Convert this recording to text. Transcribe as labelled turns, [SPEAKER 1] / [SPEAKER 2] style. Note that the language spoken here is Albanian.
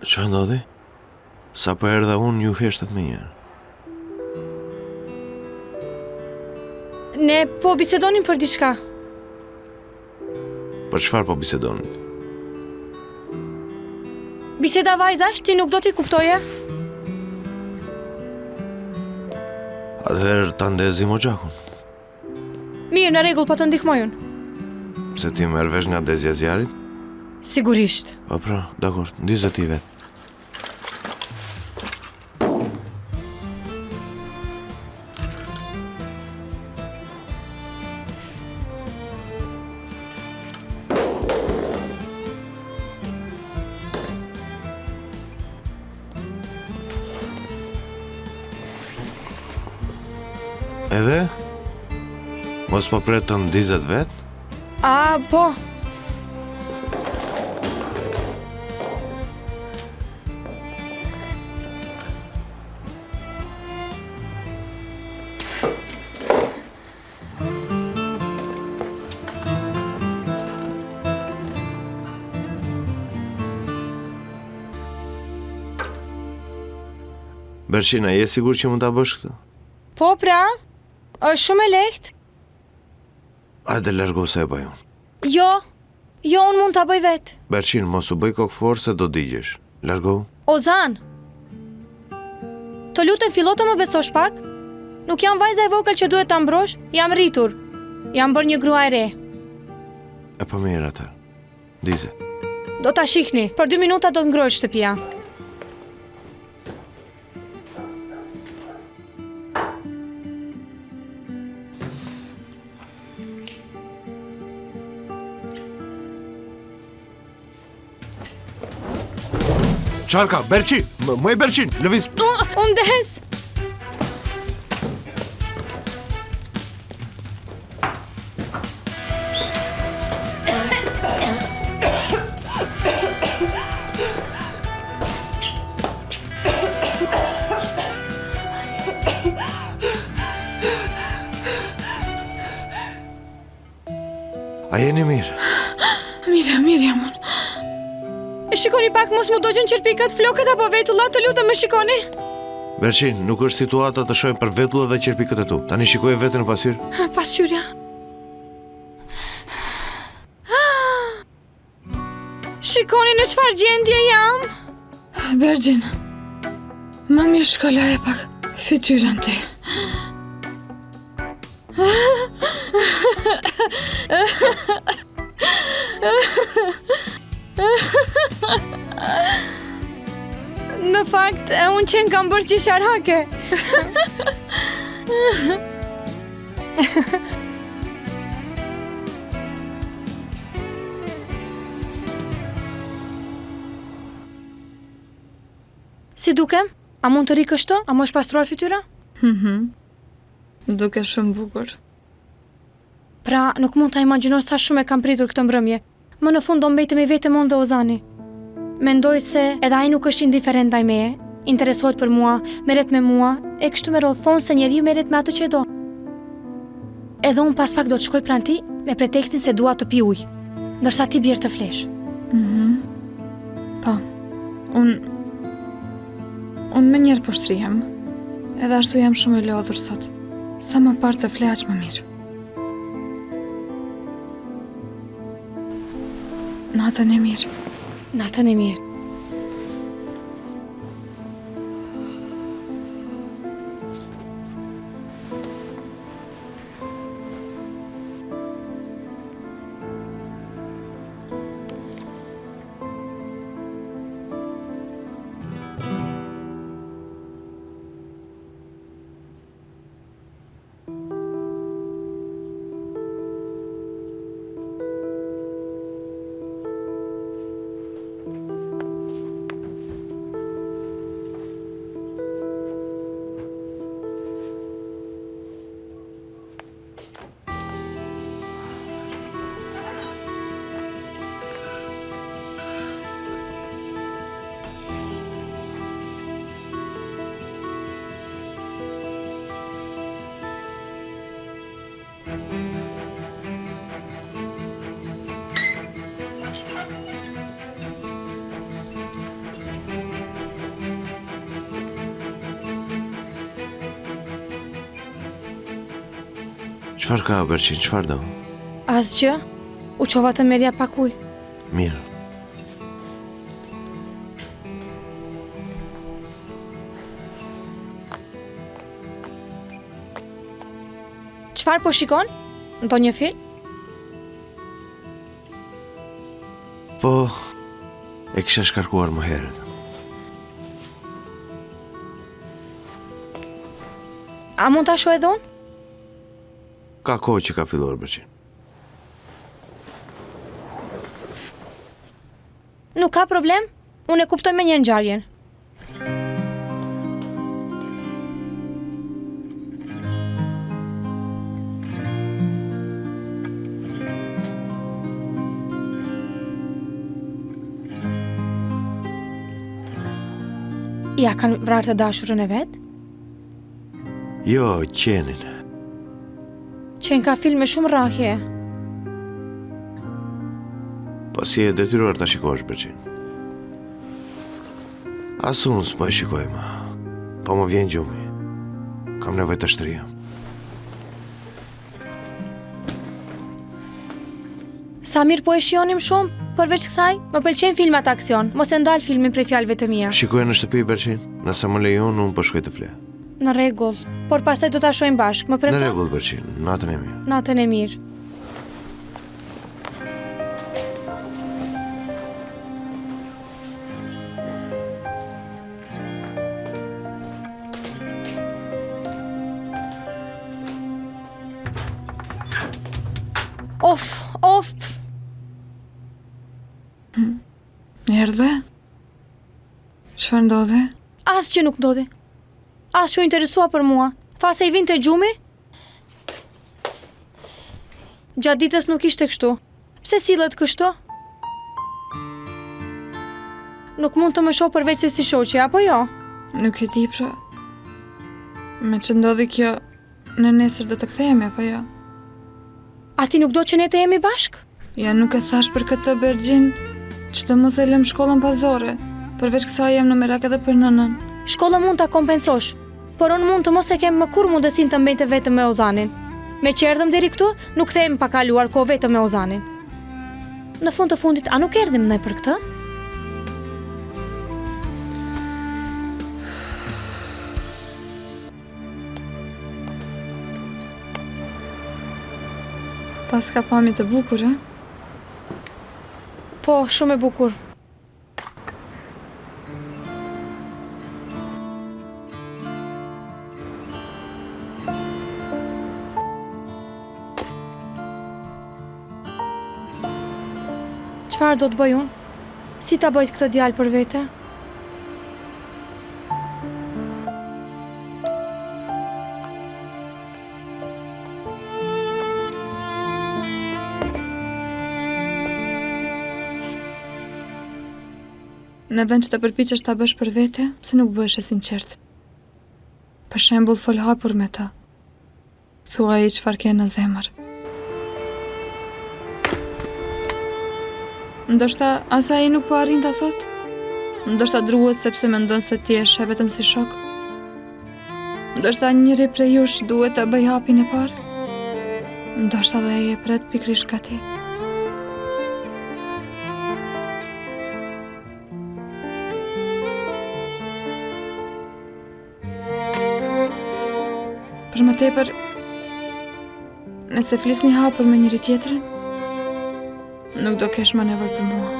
[SPEAKER 1] Çfarë ndodhi? Sa po erdha unë ju heshtet me njerë.
[SPEAKER 2] Ne po bisedonin për diçka.
[SPEAKER 1] Për çfarë po bisedonin?
[SPEAKER 2] Biseda vajzash, ti nuk do t'i kuptoje?
[SPEAKER 1] Atëherë ta ndezim o gjakun.
[SPEAKER 2] Mirë, në rregull, po të ndihmoj unë.
[SPEAKER 1] Se ti merr vesh nga dezja zjarit?
[SPEAKER 2] Sigurisht.
[SPEAKER 1] Po pra, dakor, ndizë ti vetë. Edhe? Mos po pret të ndizet vetë?
[SPEAKER 2] A, po.
[SPEAKER 1] Berqina, je sigur që mund ta bësh këtë?
[SPEAKER 2] Po, pra, është shumë e lehtë.
[SPEAKER 1] Hajde largo se e bëj unë.
[SPEAKER 2] Jo, unë mund t'a bëj vetë.
[SPEAKER 1] Berqin, mos u bëj kokë fortë se do digjesh. Largo.
[SPEAKER 2] Ozan, të lutem fillo të më besosh pak? Nuk jam vajza e vogël që duhet ta mbrosh, jam rritur. Jam bërë një grua e re.
[SPEAKER 1] E po mirë atë. Dize.
[SPEAKER 2] Do ta shihni, për 2 minuta do të ngrohet shtëpia.
[SPEAKER 1] Qarka, Berqin, më e Berqin, lëviz.
[SPEAKER 2] Unë des.
[SPEAKER 1] A jeni mirë?
[SPEAKER 2] Mirë jam unë. Shikoni pak, mos mu dogjen qerpikat, flokët apo vetullat, të lutem më shikoni.
[SPEAKER 1] Berqin, nuk është situata të shohim për vetullat dhe qerpikët e tu. Tani shikoj veten në pasqyrë.
[SPEAKER 2] Pasqyrja. Shikoni në çfarë gjendje jam.
[SPEAKER 3] Bergjin, më mirë shkolaje pak fytyrën ti.
[SPEAKER 2] Në fakt, unë qenë kam bërë qisharake. Si dukem? A mund të ri kështu? A më është pastruar fytyra?
[SPEAKER 3] Duke shumë bukur.
[SPEAKER 2] Pra, nuk mund të imagjinoj sa shumë e kam pritur këtë mbrëmje. Më në fund do mbetemi vetëm unë dhe Ozani. Mendoj se edhe ai nuk është indiferent ndaj meje, interesohet për mua, merret me mua, e kështu me radhë thonë se njeriu merret me atë që do. Edhe unë pas pak do të shkoj pranë ti me pretekstin se dua të pi ujë, ndërsa ti bjerë të flesh.
[SPEAKER 3] Po, unë më njerë po shtrihem, edhe ashtu jam shumë e lodhur sot. Sa më parë të fleq më mirë. Natën e mirë.
[SPEAKER 2] Natën e mirë.
[SPEAKER 1] Çfarë ka, Berqin, çfarë do?
[SPEAKER 2] Asgjë. U qova të merja pak ujë.
[SPEAKER 1] Mirë.
[SPEAKER 2] Çfarë po shikon? Ndonjë film?
[SPEAKER 1] Po, e kisha shkarkuar më herët.
[SPEAKER 2] A mund ta shoh edhe unë?
[SPEAKER 1] Ka kohë që ka filluar, Berqin.
[SPEAKER 2] Nuk ka problem. Unë e kuptoj me një ngjarjen. Ja kanë vrarë të dashurën e vet?
[SPEAKER 1] Jo, qenin.
[SPEAKER 2] Qenë ka filme shumë rrahje.
[SPEAKER 1] Po si e detyruar ta shikosh, Berqin. As unë s'po e shikoj më. Po më vjen gjumi. Kam nevojë të shtrihem.
[SPEAKER 2] Sa mirë po e shionim shumë, përveç kësaj, më pëlqen filmat aksion, mos e ndal filmin prej fjalëve të mia.
[SPEAKER 1] Shikoj në shtëpi, Berqin. Nëse më lejon, unë po shkoj të fle.
[SPEAKER 2] Në rregull, por pastaj do ta shohim bashkë, më
[SPEAKER 1] Në
[SPEAKER 2] premton?
[SPEAKER 1] rregull, Berqin. Natën e mirë.
[SPEAKER 2] Natën e mirë. Of.
[SPEAKER 3] Erdhe? Çfarë ndodhi?
[SPEAKER 2] Asgjë nuk ndodhi. As që u interesua për mua. Tha se I vinte gjumi. Gjatë ditës nuk ishte kështu. Pse sillet kështu? Nuk mund të më shoh përveç se si shoqe, apo jo?
[SPEAKER 3] Nuk e di pra. Me që ndodhi kjo, në nesër do të kthehemi, apo jo?
[SPEAKER 2] A ti nuk do që ne të jemi bashk?
[SPEAKER 3] Ja, nuk e thash për këtë, Bergjin, që të mos e lëm shkollën pas dore. Përveç kësaj jam në merak edhe për nënën.
[SPEAKER 2] Shkolla mund ta kompensosh, por unë mund të mos e kem më kur mundësinë të mbejtë vetëm me Ozanin. Me që erdhëm deri këtu, nuk themi pa kaluar kohë vetëm me Ozanin. Në fund të fundit, a nuk erdhim ne për këtë?
[SPEAKER 3] Pas ka pamje të bukur, e?
[SPEAKER 2] Po, shumë e bukur. Çfarë do të bëj unë? Si ta bëjt këtë djalë për vete?
[SPEAKER 3] Në vend që të përpiqesh ta bësh për vete, pse nuk bëhesh e sinqert? Për shembull, fol hapur me ta. Thuaj çfarë ke në zemër. Ndoshta as ai nuk po arrin ta thot? Ndoshta druhet sepse mendon se ti je vetëm si shok? Ndoshta njëri prej jush duhet të bëj hapin e parë? Ndoshta dhe ai e pret pikërisht nga ti. Për më tepër, nëse flisni hapur me njëri tjetrin, nuk do kesh më nevojë për mua.